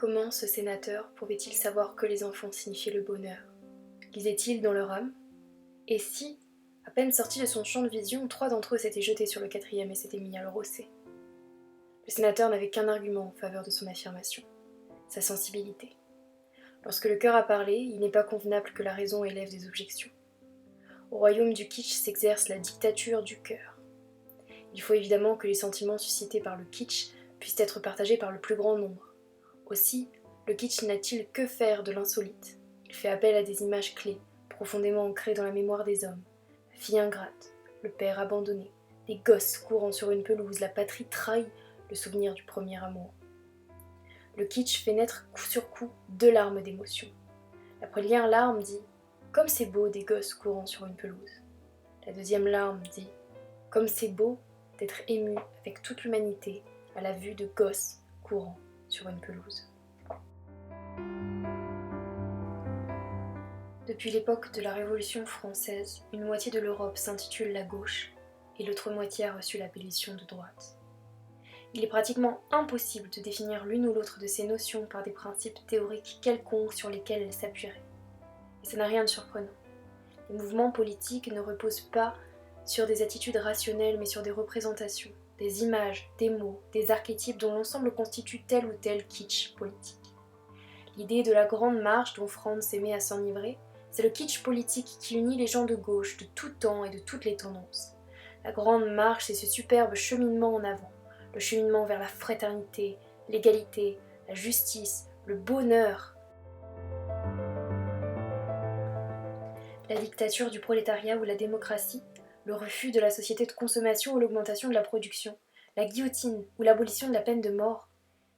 Comment ce sénateur pouvait-il savoir que les enfants signifiaient le bonheur? Lisaient-ils dans leur âme? Et si, à peine sortis de son champ de vision, 3 d'entre eux s'étaient jetés sur le quatrième et s'étaient mis à le rosser? Le sénateur n'avait qu'un argument en faveur de son affirmation, sa sensibilité. Lorsque le cœur a parlé, il n'est pas convenable que la raison élève des objections. Au royaume du kitsch s'exerce la dictature du cœur. Il faut évidemment que les sentiments suscités par le kitsch puissent être partagés par le plus grand nombre. Aussi, le kitsch n'a-t-il que faire de l'insolite. Il fait appel à des images clés, profondément ancrées dans la mémoire des hommes. La fille ingrate, le père abandonné, des gosses courant sur une pelouse, la patrie trahie, le souvenir du premier amour. Le kitsch fait naître coup sur coup 2 larmes d'émotion. La première larme dit « Comme c'est beau des gosses courant sur une pelouse ». La deuxième larme dit « Comme c'est beau d'être ému avec toute l'humanité à la vue de gosses courant sur une pelouse ». Depuis l'époque de la Révolution française, une moitié de l'Europe s'intitule la gauche et l'autre moitié a reçu l'appellation de droite. Il est pratiquement impossible de définir l'une ou l'autre de ces notions par des principes théoriques quelconques sur lesquels elles s'appuieraient. Et ça n'a rien de surprenant. Les mouvements politiques ne reposent pas sur des attitudes rationnelles mais sur des représentations, des images, des mots, des archétypes dont l'ensemble constitue tel ou tel kitsch politique. L'idée de la grande marche dont Franz aimait à s'enivrer, c'est le kitsch politique qui unit les gens de gauche de tout temps et de toutes les tendances. La grande marche, c'est ce superbe cheminement en avant, le cheminement vers la fraternité, l'égalité, la justice, le bonheur. La dictature du prolétariat ou la démocratie, le refus de la société de consommation ou l'augmentation de la production, la guillotine ou l'abolition de la peine de mort,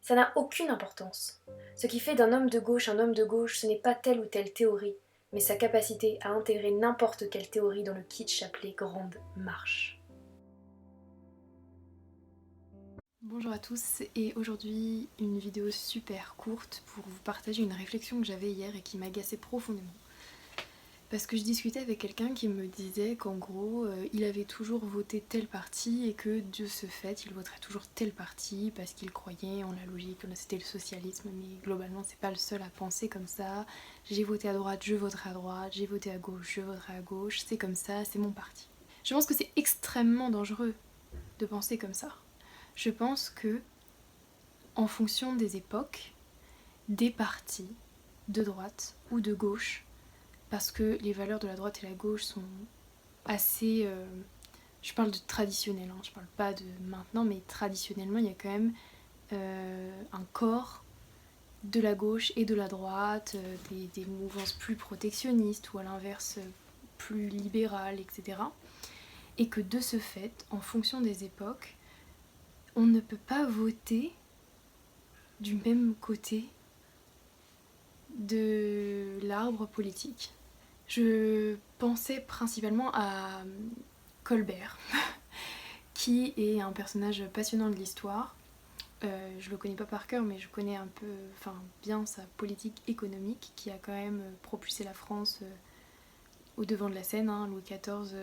ça n'a aucune importance. Ce qui fait d'un homme de gauche un homme de gauche, ce n'est pas telle ou telle théorie, mais sa capacité à intégrer n'importe quelle théorie dans le kitsch appelé Grande Marche. Bonjour à tous, et aujourd'hui une vidéo super courte pour vous partager une réflexion que j'avais hier et qui m'agaçait profondément. Parce que je discutais avec quelqu'un qui me disait qu'en gros il avait toujours voté tel parti et que de ce fait il voterait toujours tel parti parce qu'il croyait en la logique, c'était le socialisme, mais globalement c'est pas le seul à penser comme ça. J'ai voté à droite, je voterai à droite, j'ai voté à gauche, je voterai à gauche, c'est comme ça, c'est mon parti. Je pense que c'est extrêmement dangereux de penser comme ça. Je pense que, en fonction des époques, des partis de droite ou de gauche, parce que les valeurs de la droite et la gauche sont assez... je parle de traditionnel, je parle pas de maintenant, mais traditionnellement il y a quand même un corps de la gauche et de la droite, des mouvances plus protectionnistes ou à l'inverse plus libérales, etc. Et que de ce fait, en fonction des époques, on ne peut pas voter du même côté de l'arbre politique. Je pensais principalement à Colbert, qui est un personnage passionnant de l'histoire. Je le connais pas par cœur, mais je connais un peu, bien sa politique économique, qui a quand même propulsé la France au devant de la scène. Louis XIV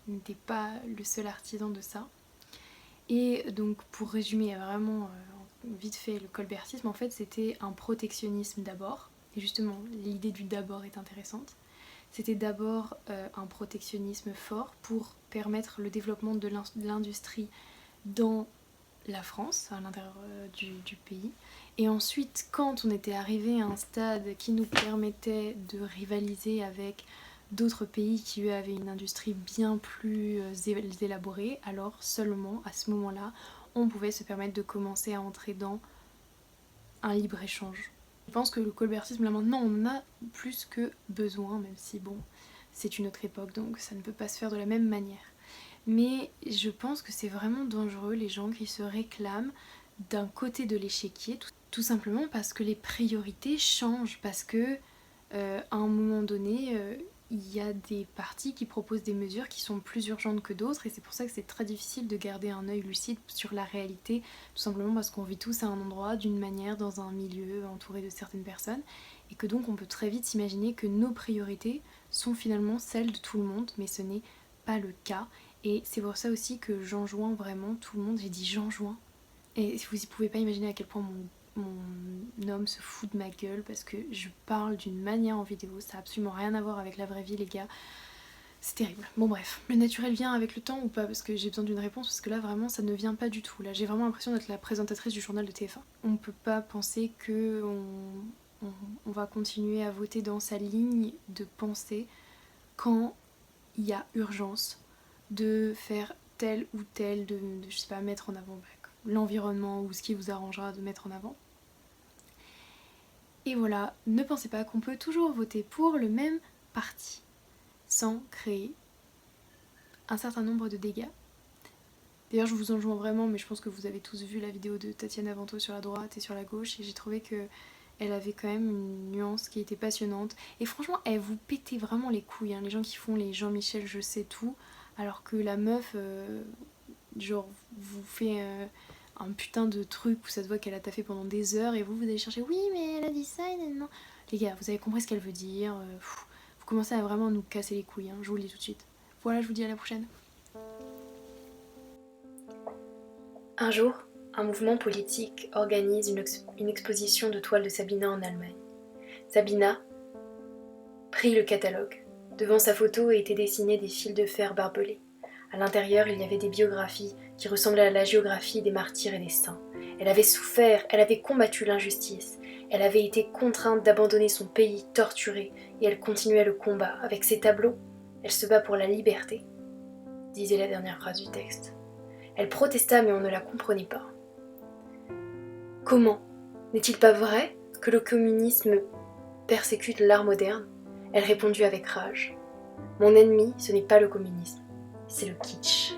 n'était pas le seul artisan de ça. Et donc pour résumer vraiment vite fait le colbertisme, en fait c'était un protectionnisme d'abord, et justement l'idée du d'abord est intéressante. C'était d'abord un protectionnisme fort pour permettre le développement de l'industrie dans la France, à l'intérieur du pays. Et ensuite, quand on était arrivé à un stade qui nous permettait de rivaliser avec d'autres pays qui eux avaient une industrie bien plus élaborée, alors seulement à ce moment-là, on pouvait se permettre de commencer à entrer dans un libre-échange. Je pense que le colbertisme, là maintenant, on en a plus que besoin, même si bon, c'est une autre époque, donc ça ne peut pas se faire de la même manière. Mais je pense que c'est vraiment dangereux les gens qui se réclament d'un côté de l'échiquier, tout simplement parce que les priorités changent, parce que à un moment donné, il y a des partis qui proposent des mesures qui sont plus urgentes que d'autres, et c'est pour ça que c'est très difficile de garder un œil lucide sur la réalité, tout simplement parce qu'on vit tous à un endroit, d'une manière, dans un milieu, entouré de certaines personnes, et que donc on peut très vite s'imaginer que nos priorités sont finalement celles de tout le monde, mais ce n'est pas le cas. Et c'est pour ça aussi que j'enjoins vraiment tout le monde, j'ai dit j'enjoins, et vous ne pouvez pas imaginer à quel point mon homme se fout de ma gueule parce que je parle d'une manière en vidéo, ça n'a absolument rien à voir avec la vraie vie les gars. C'est terrible. Bon bref, le naturel vient avec le temps ou pas? Parce que j'ai besoin d'une réponse, parce que là vraiment ça ne vient pas du tout. Là j'ai vraiment l'impression d'être la présentatrice du journal de TF1. On peut pas penser que on va continuer à voter dans sa ligne de pensée quand il y a urgence de faire tel ou tel, de je sais pas, mettre en avant l'environnement ou ce qui vous arrangera de mettre en avant. Et voilà, ne pensez pas qu'on peut toujours voter pour le même parti sans créer un certain nombre de dégâts. D'ailleurs je vous enjoins vraiment, mais je pense que vous avez tous vu la vidéo de Tatiana Vento sur la droite et sur la gauche, et j'ai trouvé que elle avait quand même une nuance qui était passionnante. Et franchement, elle vous pétait vraiment les couilles, hein, les gens qui font les Jean-Michel je sais tout, alors que la meuf, genre, vous fait un putain de truc où ça se voit qu'elle a taffé pendant des heures, et vous allez chercher, oui mais elle a dit ça, et non. Les gars, vous avez compris ce qu'elle veut dire, vous commencez à vraiment nous casser les couilles, hein, je vous le dis tout de suite. Voilà, je vous dis à la prochaine. Un jour, un mouvement politique organise une exposition de toiles de Sabina en Allemagne. Sabina prit le catalogue. Devant sa photo étaient dessinés des fils de fer barbelés. À l'intérieur, il y avait des biographies qui ressemblaient à la géographie des martyrs et des saints. Elle avait souffert, elle avait combattu l'injustice. Elle avait été contrainte d'abandonner son pays torturé et elle continuait le combat. Avec ses tableaux, elle se bat pour la liberté, disait la dernière phrase du texte. Elle protesta, mais on ne la comprenait pas. Comment? N'est-il pas vrai que le communisme persécute l'art moderne? Elle répondit avec rage. Mon ennemi, ce n'est pas le communisme, c'est le kitsch.